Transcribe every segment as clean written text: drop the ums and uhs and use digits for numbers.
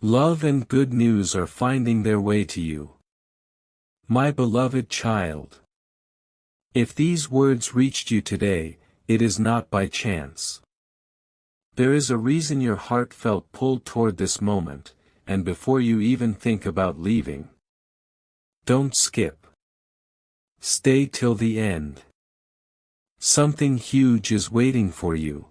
Love and good news are finding their way to you. My beloved child. If these words reached you today, it is not by chance. There is a reason your heart felt pulled toward this moment, and before you even think about leaving. Don't skip. Stay till the end. Something huge is waiting for you.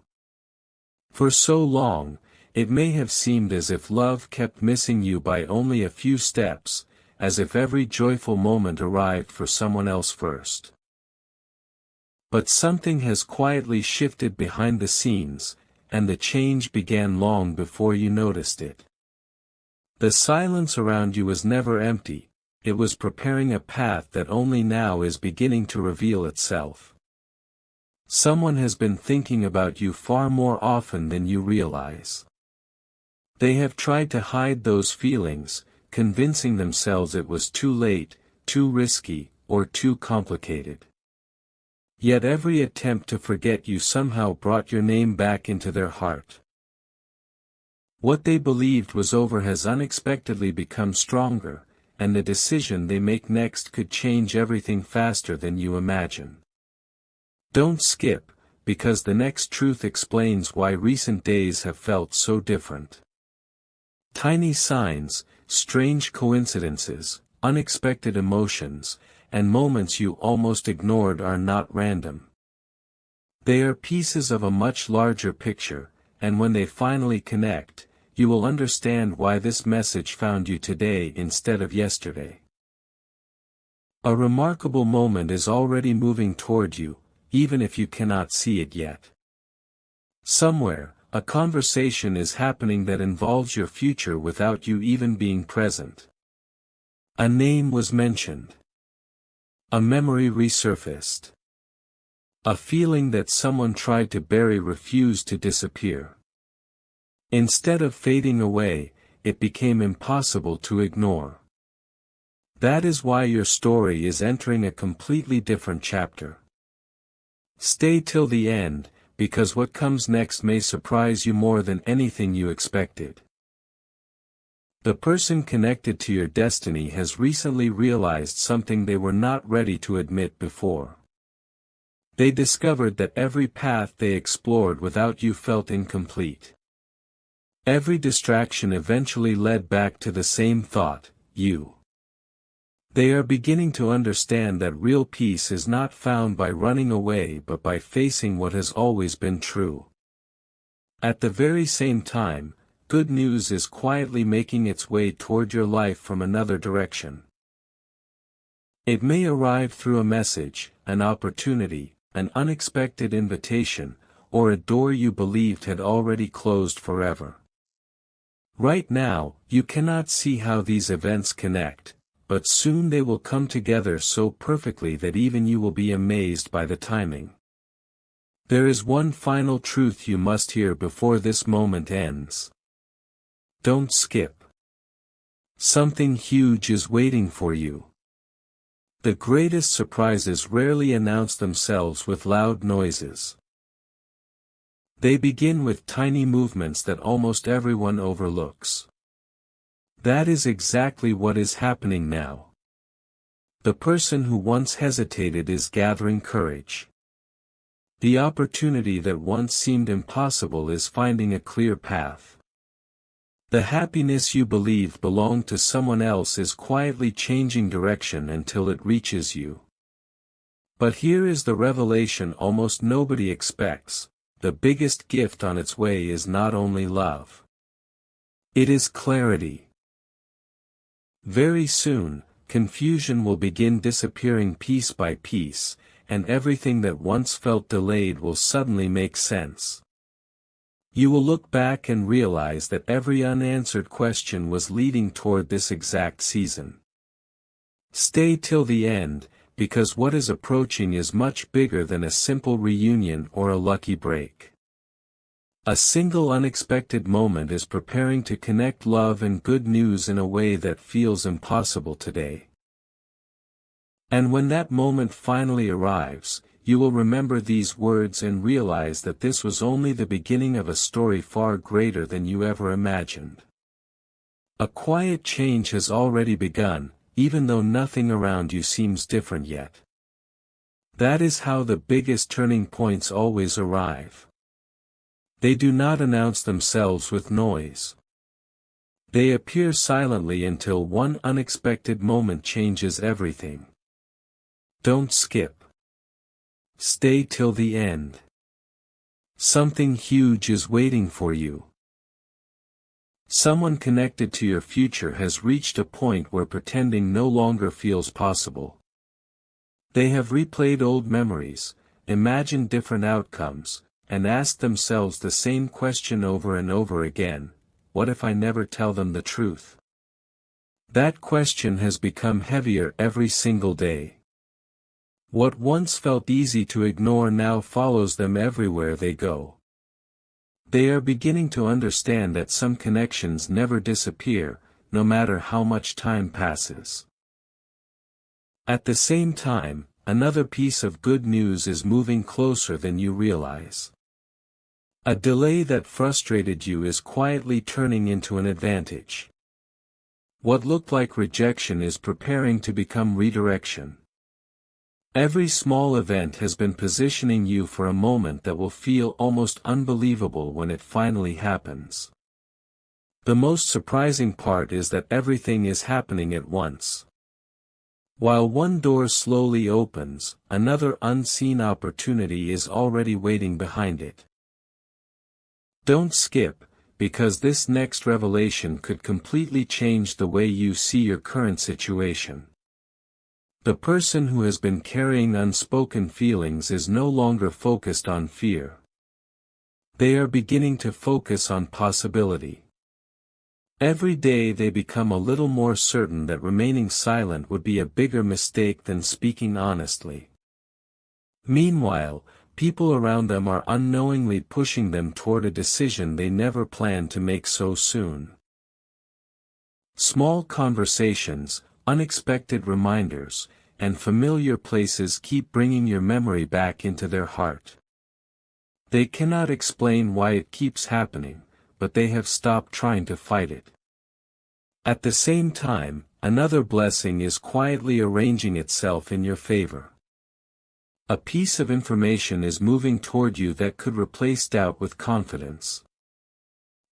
For so long, it may have seemed as if love kept missing you by only a few steps, as if every joyful moment arrived for someone else first. But something has quietly shifted behind the scenes, and the change began long before you noticed it. The silence around you was never empty, it was preparing a path that only now is beginning to reveal itself. Someone has been thinking about you far more often than you realize. They have tried to hide those feelings, convincing themselves it was too late, too risky, or too complicated. Yet every attempt to forget you somehow brought your name back into their heart. What they believed was over has unexpectedly become stronger, and the decision they make next could change everything faster than you imagine. Don't skip, because the next truth explains why recent days have felt so different. Tiny signs, strange coincidences, unexpected emotions, and moments you almost ignored are not random. They are pieces of a much larger picture, and when they finally connect, you will understand why this message found you today instead of yesterday. A remarkable moment is already moving toward you, even if you cannot see it yet. Somewhere, a conversation is happening that involves your future without you even being present. A name was mentioned. A memory resurfaced. A feeling that someone tried to bury refused to disappear. Instead of fading away, it became impossible to ignore. That is why your story is entering a completely different chapter. Stay till the end, because what comes next may surprise you more than anything you expected. The person connected to your destiny has recently realized something they were not ready to admit before. They discovered that every path they explored without you felt incomplete. Every distraction eventually led back to the same thought, you. They are beginning to understand that real peace is not found by running away but by facing what has always been true. At the very same time, good news is quietly making its way toward your life from another direction. It may arrive through a message, an opportunity, an unexpected invitation, or a door you believed had already closed forever. Right now, you cannot see how these events connect, but soon they will come together so perfectly that even you will be amazed by the timing. There is one final truth you must hear before this moment ends. Don't skip. Something huge is waiting for you. The greatest surprises rarely announce themselves with loud noises. They begin with tiny movements that almost everyone overlooks. That is exactly what is happening now. The person who once hesitated is gathering courage. The opportunity that once seemed impossible is finding a clear path. The happiness you believed belonged to someone else is quietly changing direction until it reaches you. But here is the revelation almost nobody expects: the biggest gift on its way is not only love. It is clarity. Very soon, confusion will begin disappearing piece by piece, and everything that once felt delayed will suddenly make sense. You will look back and realize that every unanswered question was leading toward this exact season. Stay till the end, because what is approaching is much bigger than a simple reunion or a lucky break. A single unexpected moment is preparing to connect love and good news in a way that feels impossible today. And when that moment finally arrives, you will remember these words and realize that this was only the beginning of a story far greater than you ever imagined. A quiet change has already begun, even though nothing around you seems different yet. That is how the biggest turning points always arrive. They do not announce themselves with noise. They appear silently until one unexpected moment changes everything. Don't skip. Stay till the end. Something huge is waiting for you. Someone connected to your future has reached a point where pretending no longer feels possible. They have replayed old memories, imagined different outcomes, and asked themselves the same question over and over again: what if I never tell them the truth? That question has become heavier every single day. What once felt easy to ignore now follows them everywhere they go. They are beginning to understand that some connections never disappear, no matter how much time passes. At the same time, another piece of good news is moving closer than you realize. A delay that frustrated you is quietly turning into an advantage. What looked like rejection is preparing to become redirection. Every small event has been positioning you for a moment that will feel almost unbelievable when it finally happens. The most surprising part is that everything is happening at once. While one door slowly opens, another unseen opportunity is already waiting behind it. Don't skip, because this next revelation could completely change the way you see your current situation. The person who has been carrying unspoken feelings is no longer focused on fear. They are beginning to focus on possibility. Every day they become a little more certain that remaining silent would be a bigger mistake than speaking honestly. Meanwhile, people around them are unknowingly pushing them toward a decision they never planned to make so soon. Small conversations, unexpected reminders, and familiar places keep bringing your memory back into their heart. They cannot explain why it keeps happening, but they have stopped trying to fight it. At the same time, another blessing is quietly arranging itself in your favor. A piece of information is moving toward you that could replace doubt with confidence.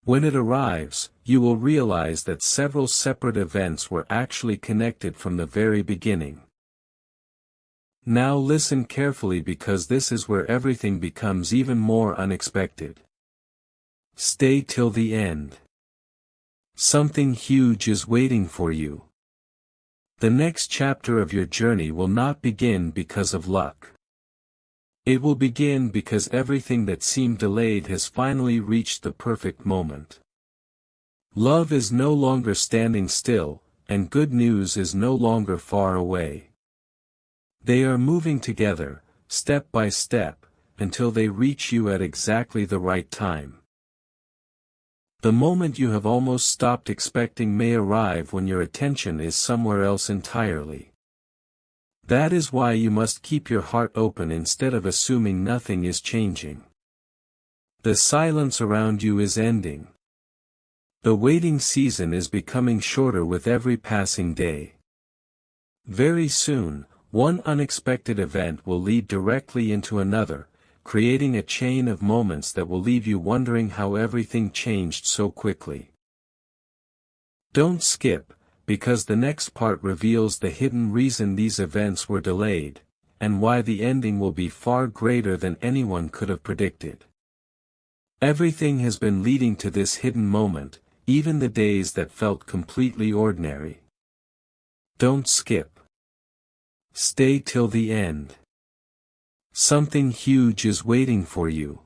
When it arrives, you will realize that several separate events were actually connected from the very beginning. Now listen carefully, because this is where everything becomes even more unexpected. Stay till the end. Something huge is waiting for you. The next chapter of your journey will not begin because of luck. It will begin because everything that seemed delayed has finally reached the perfect moment. Love is no longer standing still, and good news is no longer far away. They are moving together, step by step, until they reach you at exactly the right time. The moment you have almost stopped expecting may arrive when your attention is somewhere else entirely. That is why you must keep your heart open instead of assuming nothing is changing. The silence around you is ending. The waiting season is becoming shorter with every passing day. Very soon, one unexpected event will lead directly into another, creating a chain of moments that will leave you wondering how everything changed so quickly. Don't skip, because the next part reveals the hidden reason these events were delayed, and why the ending will be far greater than anyone could have predicted. Everything has been leading to this hidden moment, even the days that felt completely ordinary. Don't skip. Stay till the end. Something huge is waiting for you.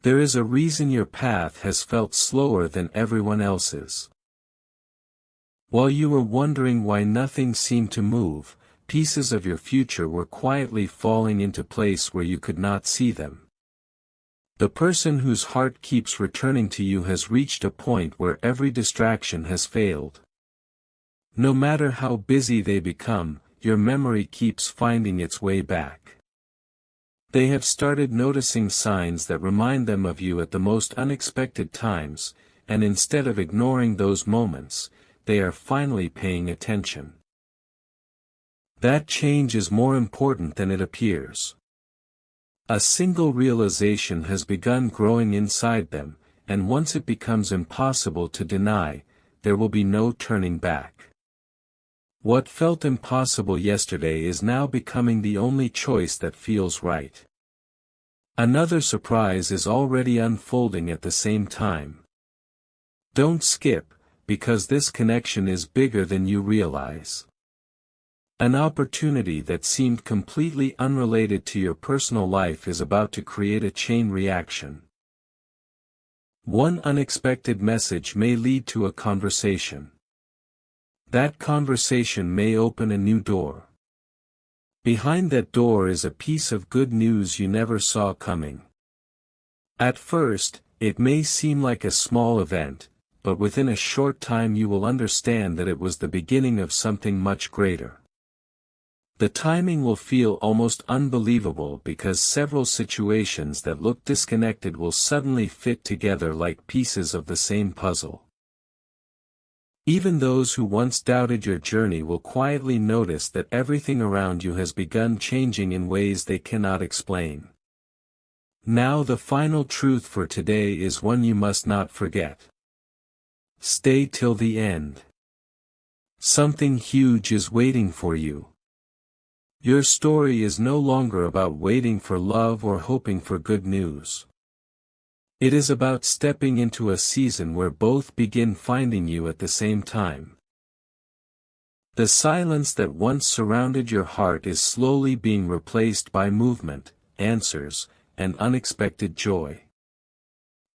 There is a reason your path has felt slower than everyone else's. While you were wondering why nothing seemed to move, pieces of your future were quietly falling into place where you could not see them. The person whose heart keeps returning to you has reached a point where every distraction has failed. No matter how busy they become, your memory keeps finding its way back. They have started noticing signs that remind them of you at the most unexpected times, and instead of ignoring those moments, they are finally paying attention. That change is more important than it appears. A single realization has begun growing inside them, and once it becomes impossible to deny, there will be no turning back. What felt impossible yesterday is now becoming the only choice that feels right. Another surprise is already unfolding at the same time. Don't skip, because this connection is bigger than you realize. An opportunity that seemed completely unrelated to your personal life is about to create a chain reaction. One unexpected message may lead to a conversation. That conversation may open a new door. Behind that door is a piece of good news you never saw coming. At first, it may seem like a small event, but within a short time you will understand that it was the beginning of something much greater. The timing will feel almost unbelievable because several situations that look disconnected will suddenly fit together like pieces of the same puzzle. Even those who once doubted your journey will quietly notice that everything around you has begun changing in ways they cannot explain. Now the final truth for today is one you must not forget. Stay till the end. Something huge is waiting for you. Your story is no longer about waiting for love or hoping for good news. It is about stepping into a season where both begin finding you at the same time. The silence that once surrounded your heart is slowly being replaced by movement, answers, and unexpected joy.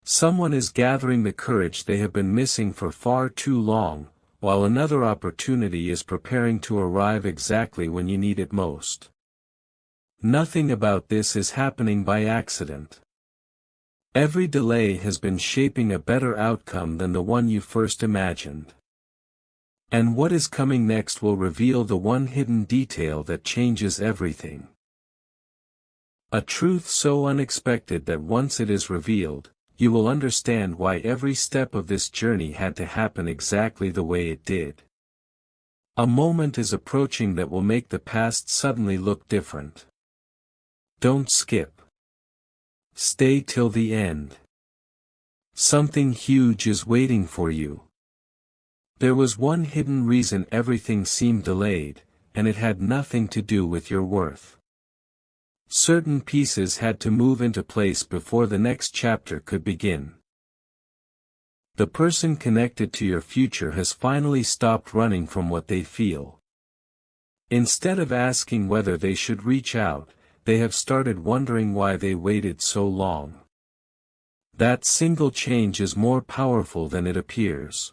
Someone is gathering the courage they have been missing for far too long, while another opportunity is preparing to arrive exactly when you need it most. Nothing about this is happening by accident. Every delay has been shaping a better outcome than the one you first imagined. And what is coming next will reveal the one hidden detail that changes everything. A truth so unexpected that once it is revealed, you will understand why every step of this journey had to happen exactly the way it did. A moment is approaching that will make the past suddenly look different. Don't skip. Stay till the end. Something huge is waiting for you. There was one hidden reason everything seemed delayed, and it had nothing to do with your worth. Certain pieces had to move into place before the next chapter could begin. The person connected to your future has finally stopped running from what they feel. Instead of asking whether they should reach out, they have started wondering why they waited so long. That single change is more powerful than it appears.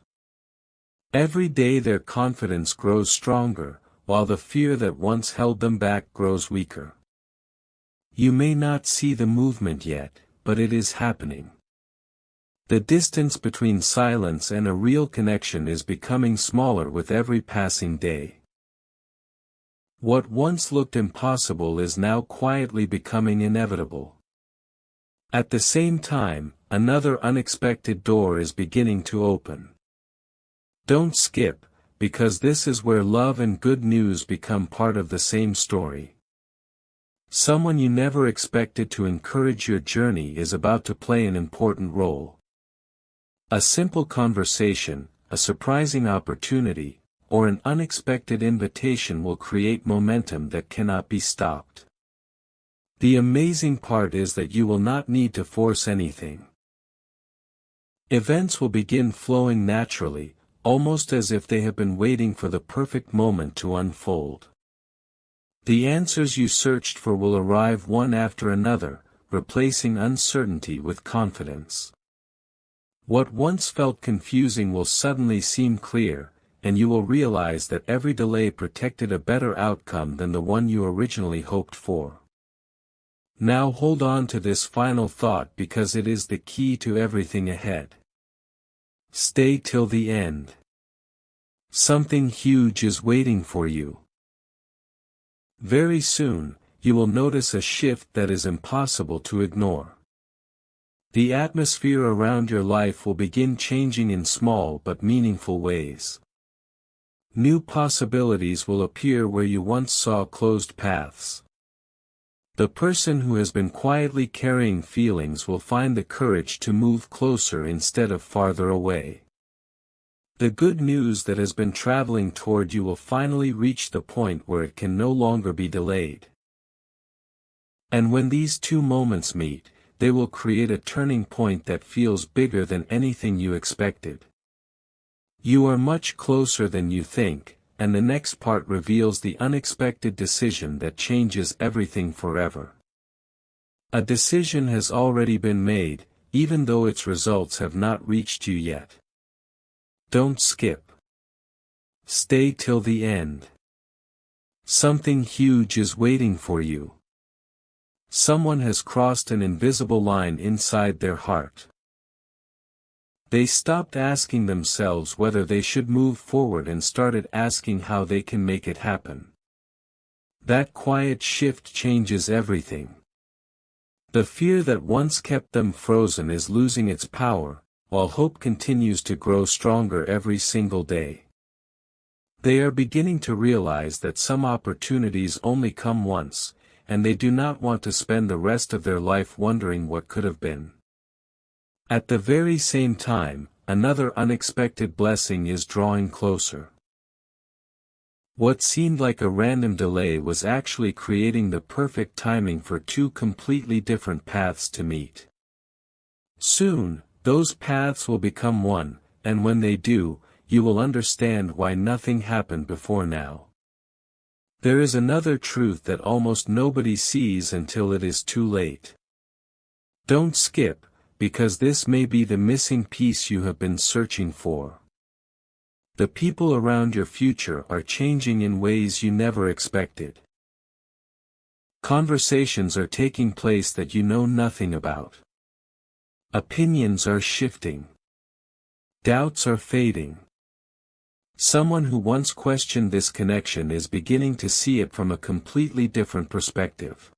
Every day their confidence grows stronger, while the fear that once held them back grows weaker. You may not see the movement yet, but it is happening. The distance between silence and a real connection is becoming smaller with every passing day. What once looked impossible is now quietly becoming inevitable. At the same time, another unexpected door is beginning to open. Don't skip, because this is where love and good news become part of the same story. Someone you never expected to encourage your journey is about to play an important role. A simple conversation, a surprising opportunity, or an unexpected invitation will create momentum that cannot be stopped. The amazing part is that you will not need to force anything. Events will begin flowing naturally, almost as if they have been waiting for the perfect moment to unfold. The answers you searched for will arrive one after another, replacing uncertainty with confidence. What once felt confusing will suddenly seem clear, and you will realize that every delay protected a better outcome than the one you originally hoped for. Now hold on to this final thought because it is the key to everything ahead. Stay till the end. Something huge is waiting for you. Very soon, you will notice a shift that is impossible to ignore. The atmosphere around your life will begin changing in small but meaningful ways. New possibilities will appear where you once saw closed paths. The person who has been quietly carrying feelings will find the courage to move closer instead of farther away. The good news that has been traveling toward you will finally reach the point where it can no longer be delayed. And when these two moments meet, they will create a turning point that feels bigger than anything you expected. You are much closer than you think, and the next part reveals the unexpected decision that changes everything forever. A decision has already been made, even though its results have not reached you yet. Don't skip. Stay till the end. Something huge is waiting for you. Someone has crossed an invisible line inside their heart. They stopped asking themselves whether they should move forward and started asking how they can make it happen. That quiet shift changes everything. The fear that once kept them frozen is losing its power, while hope continues to grow stronger every single day. They are beginning to realize that some opportunities only come once, and they do not want to spend the rest of their life wondering what could have been. At the very same time, another unexpected blessing is drawing closer. What seemed like a random delay was actually creating the perfect timing for two completely different paths to meet. Soon, those paths will become one, and when they do, you will understand why nothing happened before now. There is another truth that almost nobody sees until it is too late. Don't skip, because this may be the missing piece you have been searching for. The people around your future are changing in ways you never expected. Conversations are taking place that you know nothing about. Opinions are shifting. Doubts are fading. Someone who once questioned this connection is beginning to see it from a completely different perspective.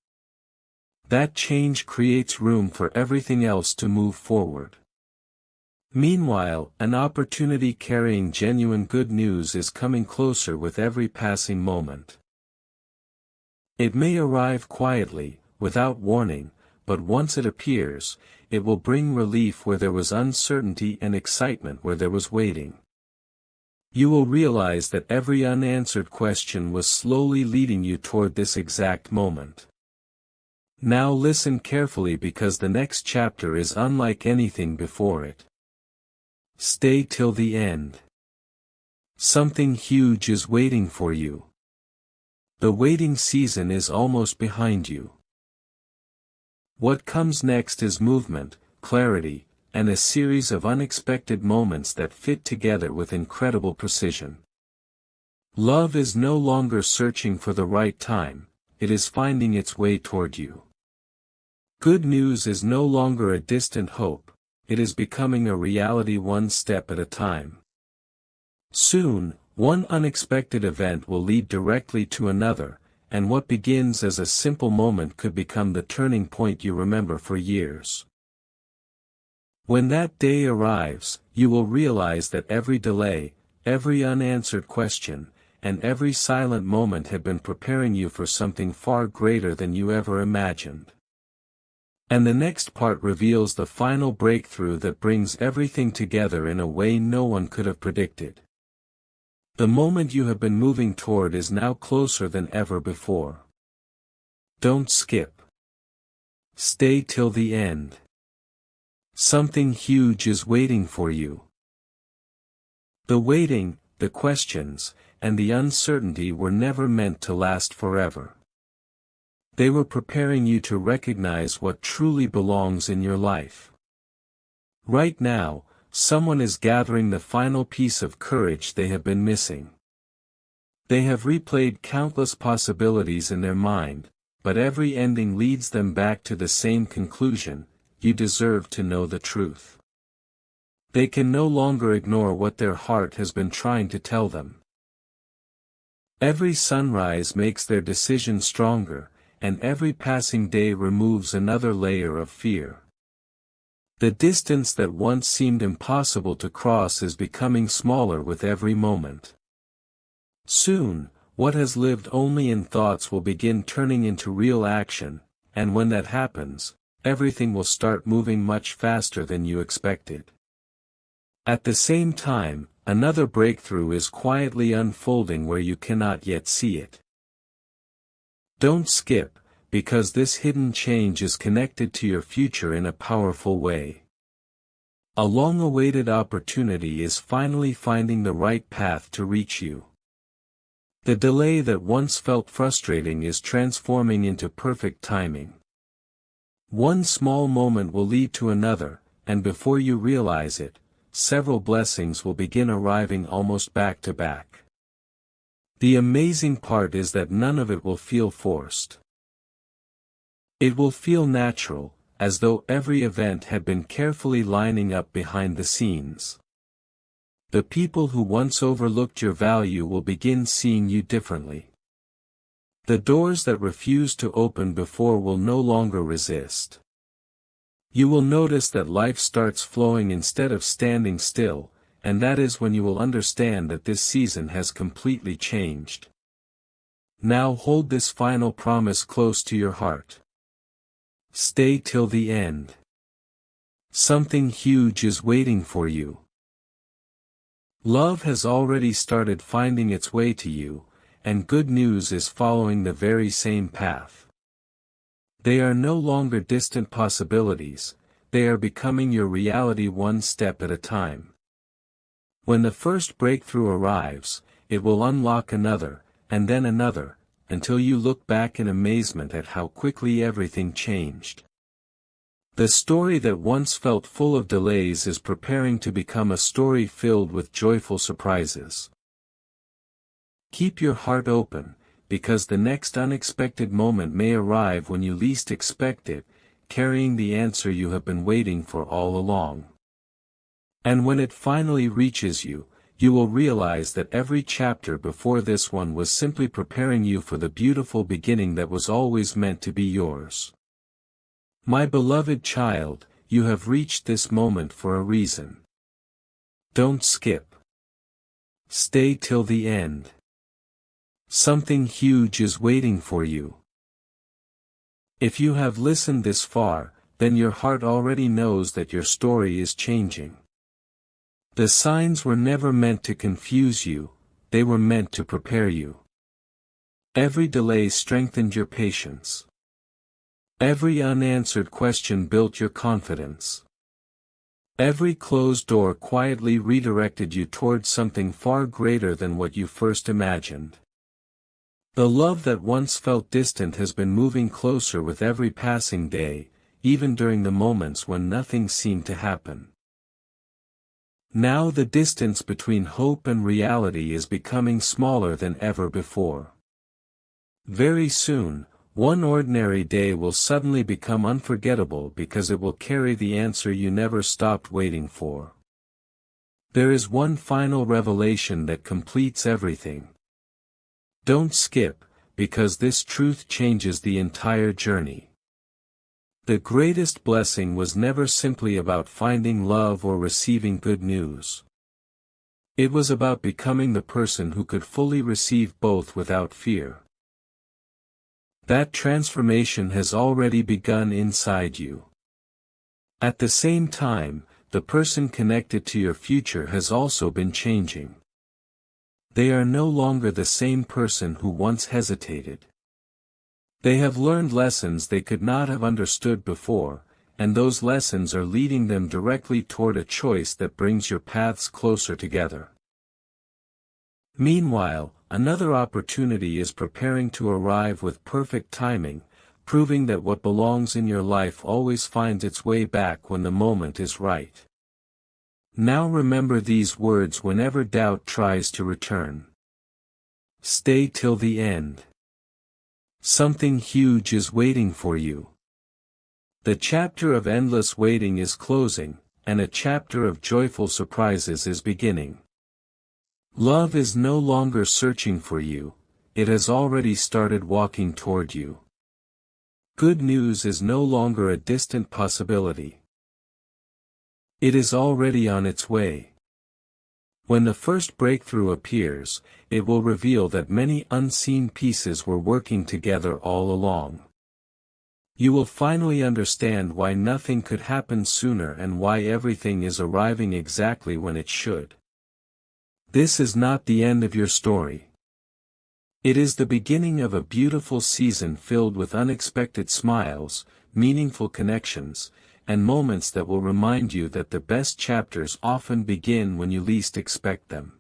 That change creates room for everything else to move forward. Meanwhile, an opportunity carrying genuine good news is coming closer with every passing moment. It may arrive quietly, without warning, but once it appears, it will bring relief where there was uncertainty and excitement where there was waiting. You will realize that every unanswered question was slowly leading you toward this exact moment. Now listen carefully because the next chapter is unlike anything before it. Stay till the end. Something huge is waiting for you. The waiting season is almost behind you. What comes next is movement, clarity, and a series of unexpected moments that fit together with incredible precision. Love is no longer searching for the right time, it is finding its way toward you. Good news is no longer a distant hope, it is becoming a reality one step at a time. Soon, one unexpected event will lead directly to another, and what begins as a simple moment could become the turning point you remember for years. When that day arrives, you will realize that every delay, every unanswered question, and every silent moment have been preparing you for something far greater than you ever imagined. And the next part reveals the final breakthrough that brings everything together in a way no one could have predicted. The moment you have been moving toward is now closer than ever before. Don't skip. Stay till the end. Something huge is waiting for you. The waiting, the questions, and the uncertainty were never meant to last forever. They were preparing you to recognize what truly belongs in your life. Right now, someone is gathering the final piece of courage they have been missing. They have replayed countless possibilities in their mind, but every ending leads them back to the same conclusion: you deserve to know the truth. They can no longer ignore what their heart has been trying to tell them. Every sunrise makes their decision stronger, and every passing day removes another layer of fear. The distance that once seemed impossible to cross is becoming smaller with every moment. Soon, what has lived only in thoughts will begin turning into real action, and when that happens, everything will start moving much faster than you expected. At the same time, another breakthrough is quietly unfolding where you cannot yet see it. Don't skip, because this hidden change is connected to your future in a powerful way. A long-awaited opportunity is finally finding the right path to reach you. The delay that once felt frustrating is transforming into perfect timing. One small moment will lead to another, and before you realize it, several blessings will begin arriving almost back to back. The amazing part is that none of it will feel forced. It will feel natural, as though every event had been carefully lining up behind the scenes. The people who once overlooked your value will begin seeing you differently. The doors that refused to open before will no longer resist. You will notice that life starts flowing instead of standing still, and that is when you will understand that this season has completely changed. Now hold this final promise close to your heart. Stay till the end. Something huge is waiting for you. Love has already started finding its way to you, and good news is following the very same path. They are no longer distant possibilities, they are becoming your reality one step at a time. When the first breakthrough arrives, it will unlock another, and then another, until you look back in amazement at how quickly everything changed. The story that once felt full of delays is preparing to become a story filled with joyful surprises. Keep your heart open, because the next unexpected moment may arrive when you least expect it, carrying the answer you have been waiting for all along. And when it finally reaches you, you will realize that every chapter before this one was simply preparing you for the beautiful beginning that was always meant to be yours. My beloved child, you have reached this moment for a reason. Don't skip. Stay till the end. Something huge is waiting for you. If you have listened this far, then your heart already knows that your story is changing. The signs were never meant to confuse you, they were meant to prepare you. Every delay strengthened your patience. Every unanswered question built your confidence. Every closed door quietly redirected you towards something far greater than what you first imagined. The love that once felt distant has been moving closer with every passing day, even during the moments when nothing seemed to happen. Now the distance between hope and reality is becoming smaller than ever before. Very soon, one ordinary day will suddenly become unforgettable because it will carry the answer you never stopped waiting for. There is one final revelation that completes everything. Don't skip, because this truth changes the entire journey. The greatest blessing was never simply about finding love or receiving good news. It was about becoming the person who could fully receive both without fear. That transformation has already begun inside you. At the same time, the person connected to your future has also been changing. They are no longer the same person who once hesitated. They have learned lessons they could not have understood before, and those lessons are leading them directly toward a choice that brings your paths closer together. Meanwhile, another opportunity is preparing to arrive with perfect timing, proving that what belongs in your life always finds its way back when the moment is right. Now remember these words whenever doubt tries to return. Stay till the end. Something huge is waiting for you. The chapter of endless waiting is closing, and a chapter of joyful surprises is beginning. Love is no longer searching for you, it has already started walking toward you. Good news is no longer a distant possibility. It is already on its way. When the first breakthrough appears, it will reveal that many unseen pieces were working together all along. You will finally understand why nothing could happen sooner and why everything is arriving exactly when it should. This is not the end of your story. It is the beginning of a beautiful season filled with unexpected smiles, meaningful connections, and moments that will remind you that the best chapters often begin when you least expect them.